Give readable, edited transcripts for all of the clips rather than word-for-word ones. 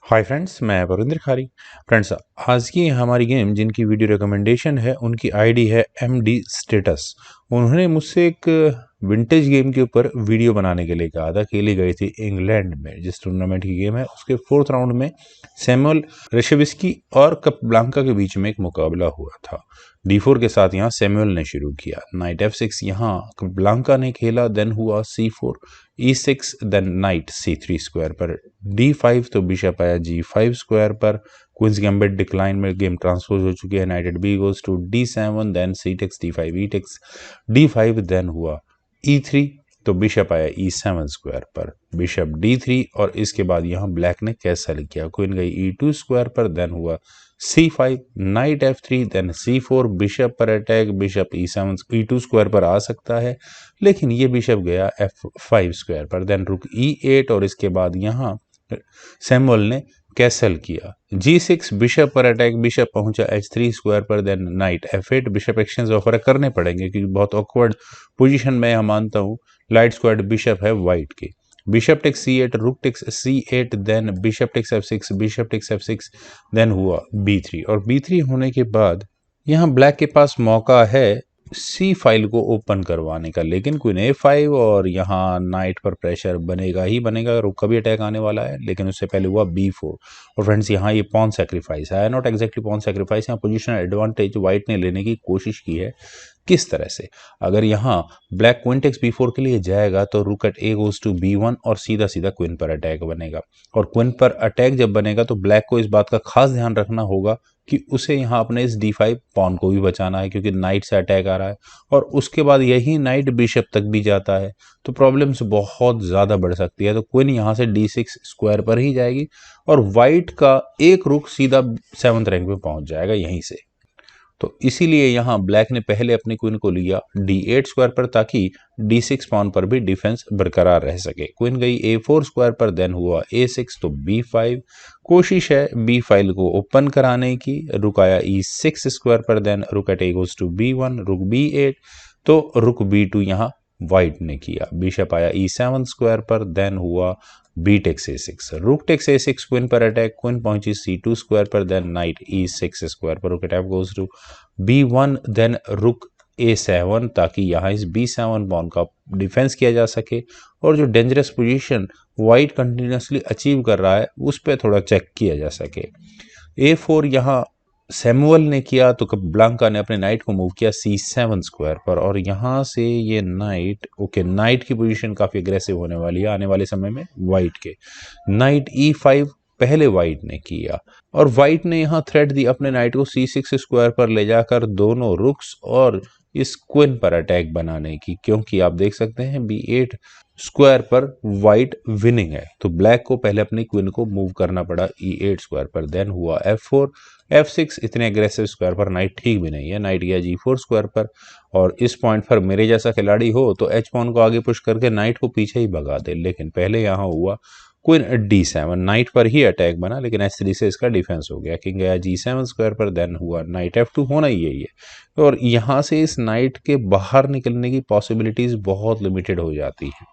Hi friends, मैं वरुण खारी। Friends, आज की हमारी गेम जिनकी वीडियो रिकमेंडेशन है उनकी आईडी है एमडी स्टेटस। उन्होंने मुझसे एक विंटेज गेम के ऊपर वीडियो बनाने के लिए कहा था। खेली गई थी इंग्लैंड में, जिस टूर्नामेंट की गेम है उसके फोर्थ राउंड में सैमुअल रेशेविस्की और कपब्लांका के बीच में एक मुकाबला हुआ था। D4 के साथ यहाँ सैमुअल ने शुरू किया, नाइट F6 यहाँ कपब्लांका ने खेला, देन हुआ C4 E6, then night C3 square पर D5, तो बिशप आया G5 स्क्वायर पर। क्वींस गैम्बिट डिक्लाइन में गेम ट्रांसपोज हो चुकी है। Knight at B goes to D7, then C takes D5 E takes D5, then हुआ E3, तो बिशप आया E7 स्क्वायर पर, बिशप D3, और इसके बाद यहाँ ब्लैक ने कैसल किया, क्वीन गई E2 स्क्वायर पर, देन हुआ C5, knight F3, then C4, bishop पर attack, bishop E7 E2 square पर आ सकता है, लेकिन ये बिशप गया F5 स्क्वायर पर, देन रुक E8, और इसके बाद यहाँ सैमुअल ने कैसल किया। G6, बिशप पर अटैक, बिशप पहुंचा H3 स्क्वायर पर, then knight F8, bishop exchange offer करने पड़ेंगे क्योंकि बहुत ऑकवर्ड पोजीशन में मैं मानता हूँ। लाइट स्क्वायर बिशप है वाइट के, bishop takes C8, rook takes C8, then bishop takes F6, bishop takes F6, then हुआ B3, और B3 होने के बाद यहाँ ब्लैक के पास मौका है सी फाइल को ओपन करवाने का, लेकिन क्वीन A5, और यहाँ नाइट पर प्रेशर बनेगा ही बनेगा, रुक का भी अटैक आने वाला है, लेकिन उससे पहले हुआ B4। और फ्रेंड्स, यहाँ ये पॉन सेक्रीफाइस है, नॉट एग्जैक्टली पॉन सेक्रीफाइस, यहाँ पोजीशन एडवांटेज वाइट ने लेने की कोशिश की है। किस तरह से, अगर यहाँ ब्लैक क्वीन टेक्स B4 के लिए जाएगा तो रुक at A goes to B1 और सीधा सीधा क्वीन पर अटैक बनेगा, और क्वीन पर अटैक जब बनेगा तो ब्लैक को इस बात का खास ध्यान रखना होगा कि उसे यहाँ अपने इस D5 पॉन को भी बचाना है, क्योंकि नाइट से अटैक आ रहा है, और उसके बाद यही नाइट बिशप तक भी जाता है तो प्रॉब्लम्स बहुत ज़्यादा बढ़ सकती है। तो क्वीन यहाँ से D6 स्क्वायर पर ही जाएगी, और वाइट का एक रुक सीधा 7th रैंक पे पहुंच जाएगा यहीं से। तो इसीलिए यहाँ ब्लैक ने पहले अपनी क्वीन को लिया D8 स्क्वायर पर, ताकि D6 पॉन पर भी डिफेंस बरकरार रह सके। क्वीन गई A4 स्क्वायर पर, देन हुआ A6, तो B5, कोशिश है B फाइल को ओपन कराने की, रुक आया E6 स्क्वायर पर, then rook at A goes to B1, रुक B8, तो रुक B2 यहाँ वाइट ने किया, बिशप आया E7 स्क्वायर पर, देन हुआ B takes A6, rook takes A6, queen पर अटैक, क्वीन पहुंची C2 स्क्वायर पर, देन नाइट E6 स्क्वायर पर, rook at F goes to B1, then rook A7, ताकि यहाँ इस B7 पॉन का डिफेंस किया जा सके, और जो dangerous position white continuously achieve कर रहा है उस पर थोड़ा चेक किया जा सके। A4 यहाँ सैमुअल ने किया, तो ब्लैंका ने अपने नाइट को मूव किया C7 स्क्वायर पर, और यहाँ से ये नाइट नाइट की पोजीशन काफ़ी अग्रेसिव होने वाली है आने वाले समय में वाइट के। नाइट E5 पहले वाइट ने किया, और वाइट ने यहाँ थ्रेट दी अपने नाइट को C6 स्क्वायर पर ले जाकर दोनों रुक्स और इस क्वीन पर अटैक बनाने की, क्योंकि आप देख सकते हैं B8 स्क्वायर पर वाइट विनिंग है, तो ब्लैक को पहले अपनी क्वीन को मूव करना पड़ा E8 स्क्वायर पर, देन हुआ F4, F6, इतने एग्रेसिव स्क्वायर पर नाइट ठीक भी नहीं है, नाइट गया G4 स्क्वायर पर, और इस पॉइंट पर मेरे जैसा खिलाड़ी हो तो H पॉन को आगे पुश करके नाइट को पीछे ही भगा दे, लेकिन पहले यहाँ हुआ क्वीन D7, नाइट पर ही अटैक बना, लेकिन H3 से इसका डिफेंस हो गया, किंग गया G7 स्क्वायर पर, देन हुआ नाइट F2, होना ही यही है, और यहाँ से इस नाइट के बाहर निकलने की पॉसिबिलिटीज बहुत लिमिटेड हो जाती हैं।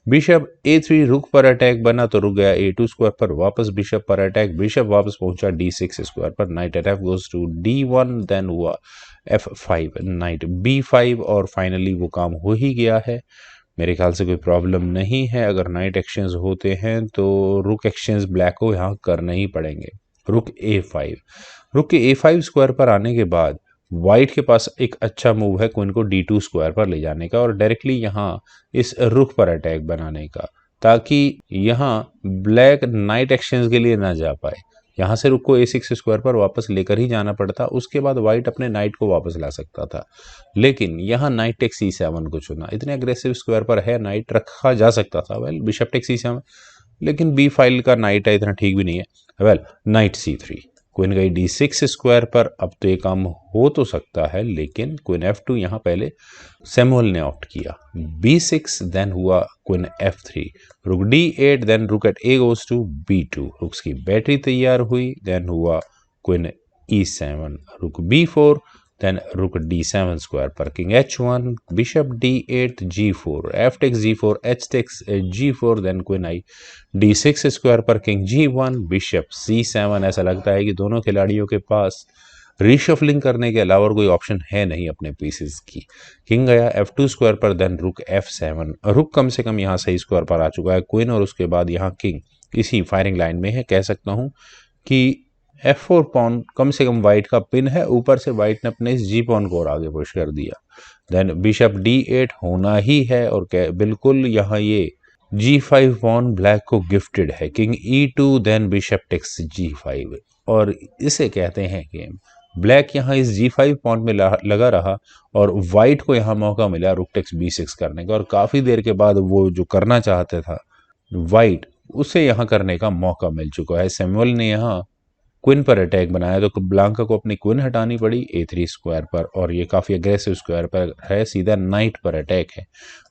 बिशप A3, रुक पर अटैक बना, तो रुक गया A2 स्क्वायर पर, वापस बिशप पर अटैक, बिशप वापस पहुंचा D6 स्क्वायर पर, knight at F goes to D1, then हुआ F5, नाइट B5, और फाइनली वो काम हो ही गया है। मेरे ख्याल से कोई प्रॉब्लम नहीं है, अगर नाइट एक्सचेंज होते हैं तो रुक एक्सचेंज ब्लैक को यहाँ करने ही पड़ेंगे। रुक A5, रुक के A5 स्क्वायर पर आने के बाद वाइट के पास एक अच्छा मूव है क्वीन को D2 स्क्वायर पर ले जाने का, और डायरेक्टली यहाँ इस रुक पर अटैक बनाने का, ताकि यहाँ ब्लैक नाइट एक्सचेंज के लिए ना जा पाए। यहाँ से रुक को A6 स्क्वायर पर वापस लेकर ही जाना पड़ता, उसके बाद वाइट अपने नाइट को वापस ला सकता था, लेकिन यहाँ नाइट टेक्स C7 को चुना। इतने अग्रेसिव स्क्वायर पर है, नाइट रखा जा सकता था, वेल बिशप टेक्स C7, लेकिन बी फाइल का नाइट है, इतना ठीक भी नहीं है, वेल नाइट C3, क्वीन गई D6 स्क्वायर पर, अब तो ये काम हो तो सकता है, लेकिन क्वीन F2 यहाँ पहले सैमुअल ने ऑप्ट किया, B6, देन हुआ क्वीन F3, रुक D8, then rook at A goes to B2, rooks की बैटरी तैयार हुई, देन हुआ क्वीन E7, रुक B4, देन रुक d7 स्क्वायर पर king h1, bishop d8 g4, f takes g4, h takes g4, then queen आई d6 square पर king g1, bishop c7। ऐसा लगता है कि दोनों खिलाड़ियों के पास रीशफलिंग करने के अलावा कोई ऑप्शन है नहीं अपने पीसेस की। किंग गया f2 स्क्वायर पर, देन रुक f7। रुक कम से कम यहाँ सही स्क्वायर पर आ चुका है क्वीन, और उसके बाद यहाँ किंग इसी फायरिंग लाइन में है। कह सकता हूँ कि f4 पॉन कम से कम वाइट का पिन है, ऊपर से वाइट ने अपने इस जी पॉन को और आगे पुश कर दिया। देन बिशप d8 होना ही है, और बिल्कुल यहाँ ये g5 पॉन ब्लैक को गिफ्टेड है। King e2, then bishop takes g5, और इसे कहते हैं गेम। ब्लैक यहाँ इस g5 पॉन में लगा रहा और वाइट को यहाँ मौका मिला रुक टेक्स b6 करने का, और काफ़ी देर के बाद वो जो करना चाहते था वाइट, उसे यहाँ करने का मौका मिल चुका है। सैमुअल ने यहाँ क्वीन पर अटैक बनाया तो ब्लांका को अपनी क्वीन हटानी पड़ी a3 स्क्वायर पर, और ये काफ़ी अग्रेसिव स्क्वायर पर है, सीधा नाइट पर अटैक है।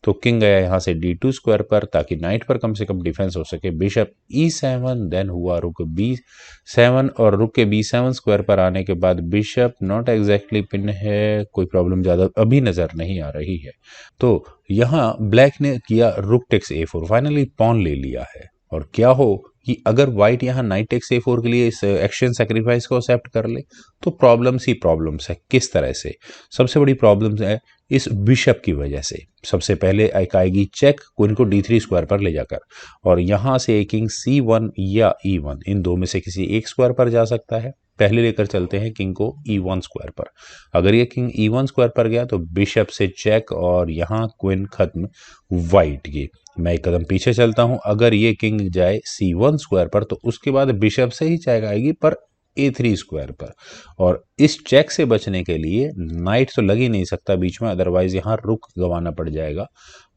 तो किंग गया यहाँ से d2 स्क्वायर पर ताकि नाइट पर कम से कम डिफेंस हो सके। बिशप e7, देन हुआ रुक b7, और रुक के b7 स्क्वायर पर आने के बाद बिशप नॉट एग्जैक्टली पिन है, कोई प्रॉब्लम ज़्यादा अभी नज़र नहीं आ रही है। तो यहाँ ब्लैक ने किया rook takes a4, finally pawn ले लिया है। और क्या हो कि अगर वाइट यहाँ नाइट टेक्स a4 के लिए इस एक्शन सेक्रीफाइस को एक्सेप्ट कर ले तो प्रॉब्लम्स ही प्रॉब्लम्स है। किस तरह से? सबसे बड़ी प्रॉब्लम्स है इस बिशप की वजह से। सबसे पहले एक आएगी चेक क्वीन को d3 स्क्वायर पर ले जाकर, और यहाँ से किंग c1 या e1, इन दो में से किसी एक स्क्वायर पर जा सकता है। पहले लेकर चलते हैं किंग को e1 स्क्वायर पर। अगर ये किंग e1 स्क्वायर पर गया तो बिशप से चेक, और यहाँ क्वीन खत्म वाइट की। मैं एक कदम पीछे चलता हूं, अगर ये किंग जाए c1 स्क्वायर पर तो उसके बाद बिशप से ही चेक आएगी पर a3 स्क्वायर पर, और इस चेक से बचने के लिए नाइट तो लग ही नहीं सकता बीच में, अदरवाइज यहाँ रुक गंवाना पड़ जाएगा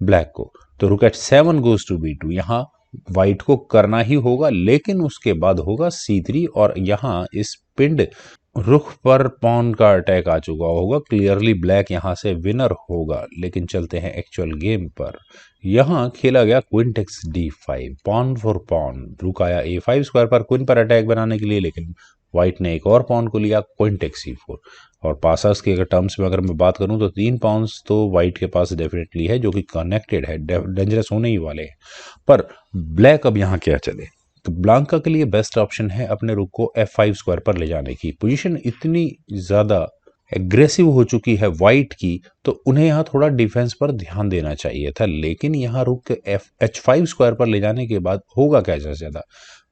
ब्लैक को। तो रुक एट 7 गोज टू b2, यहाँ वाइट को करना ही होगा, लेकिन उसके बाद होगा c3, और यहाँ इस पिंड रुख पर पॉन का अटैक आ चुका होगा। क्लियरली ब्लैक यहाँ से विनर होगा। लेकिन चलते हैं एक्चुअल गेम पर। यहाँ खेला गया queen takes d5, pawn for pawn. Rook आया a5 स्क्वायर पर क्वीन पर अटैक बनाने के लिए, लेकिन व्हाइट ने एक और पॉन को लिया क्वीन टेक्स c4। और पासर्स के टर्म्स में अगर मैं बात करूं तो 3 पॉन्स तो व्हाइट के पास डेफिनेटली है, जो कि कनेक्टेड है, डेंजरस होने ही वाले हैं। पर ब्लैक अब यहाँ क्या चले? तो ब्लांका के लिए बेस्ट ऑप्शन है अपने रुक को f5 स्क्वायर पर ले जाने की। पोजीशन इतनी ज़्यादा एग्रेसिव हो चुकी है वाइट की, तो उन्हें यहाँ थोड़ा डिफेंस पर ध्यान देना चाहिए था। लेकिन यहाँ रुक h5 स्क्वायर पर ले जाने के बाद होगा क्या ज़्यादा?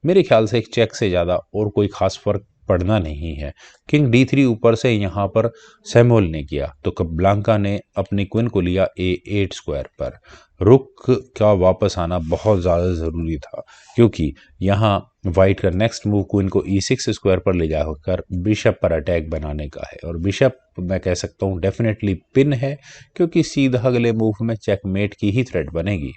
मेरे ख्याल से एक चेक से ज़्यादा और कोई खास फर्क पड़ना नहीं है। किंग d3 ऊपर से यहाँ पर सैमुअल ने किया, तो ब्लांका ने अपनी क्वीन को लिया a8 स्क्वायर पर। रुक का वापस आना बहुत ज़्यादा ज़रूरी था, क्योंकि यहाँ वाइट का नेक्स्ट मूव क्वीन को e6 स्क्वायर पर ले जाकर बिशप पर अटैक बनाने का है। और बिशप मैं कह सकता हूँ डेफिनेटली पिन है, क्योंकि सीधा अगले मूव में चेकमेट की ही थ्रेट बनेगी।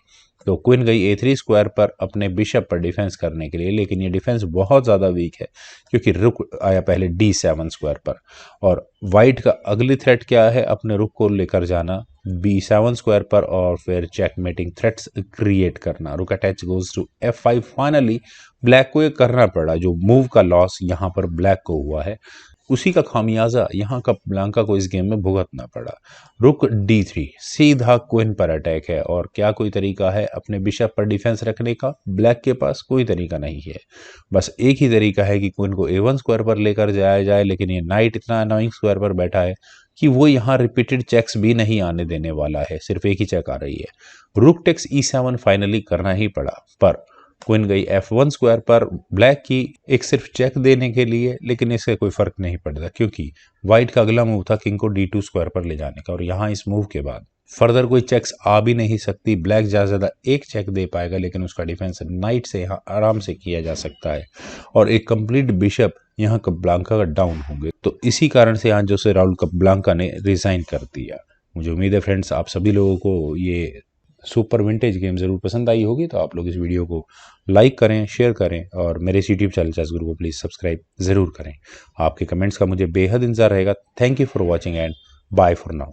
तो क्वीन गई a3 स्क्वायर पर अपने बिशप पर डिफेंस करने के लिए, लेकिन ये डिफेंस बहुत ज़्यादा वीक है, क्योंकि रुक आया पहले d7 स्क्वायर पर। और वाइट का अगली थ्रेट क्या है? अपने रुक को लेकर जाना b7 स्क्वायर पर, और फिर चेकमेटिंग थ्रेट्स क्रिएट करना। Rook at H goes to f5। Finally black को ये करना पड़ा, जो मूव का लॉस यहाँ पर ब्लैक को हुआ है उसी का खामियाजा यहाँ का ब्लांका को इस गेम में भुगतना पड़ा। रुक d3, सीधा क्वीन पर अटैक है, और क्या कोई तरीका है अपने बिशप पर डिफेंस रखने का? ब्लैक के पास कोई तरीका नहीं है। बस एक ही तरीका है कि क्वीन को a1 स्क्वायर पर लेकर जाया जाए, लेकिन ये नाइट इतना अनोइंग स्क्वायर पर बैठा है कि वो यहाँ रिपीटेड चेक्स भी नहीं आने देने वाला है, सिर्फ एक ही चेक आ रही है। रुक टेक्स e7 फाइनली करना ही पड़ा, पर क्वीन गई f1 स्क्वायर पर ब्लैक की एक सिर्फ चेक देने के लिए, लेकिन इससे कोई फर्क नहीं पड़ता, क्योंकि वाइट का अगला मूव था किंग को d2 स्क्वायर पर ले जाने का, और यहाँ इस मूव के बाद फर्दर कोई चेक्स आ भी नहीं सकती। ब्लैक ज़्यादा एक चेक दे पाएगा, लेकिन उसका डिफेंस नाइट से यहाँ आराम से किया जा सकता है, और एक कंप्लीट बिशप यहाँ ब्लांका का डाउन होंगे। तो इसी कारण से यहाँ जोसे राउल ब्लांका ने रिजाइन कर दिया। मुझे उम्मीद है फ्रेंड्स आप सभी लोगों को ये सुपर विंटेज गेम ज़रूर पसंद आई होगी। तो आप लोग इस वीडियो को लाइक करें, शेयर करें, और मेरे यूट्यूब चैनल चेस गुरु को प्लीज़ सब्सक्राइब ज़रूर करें। आपके कमेंट्स का मुझे बेहद इंतज़ार रहेगा। Thank you for watching and bye for now.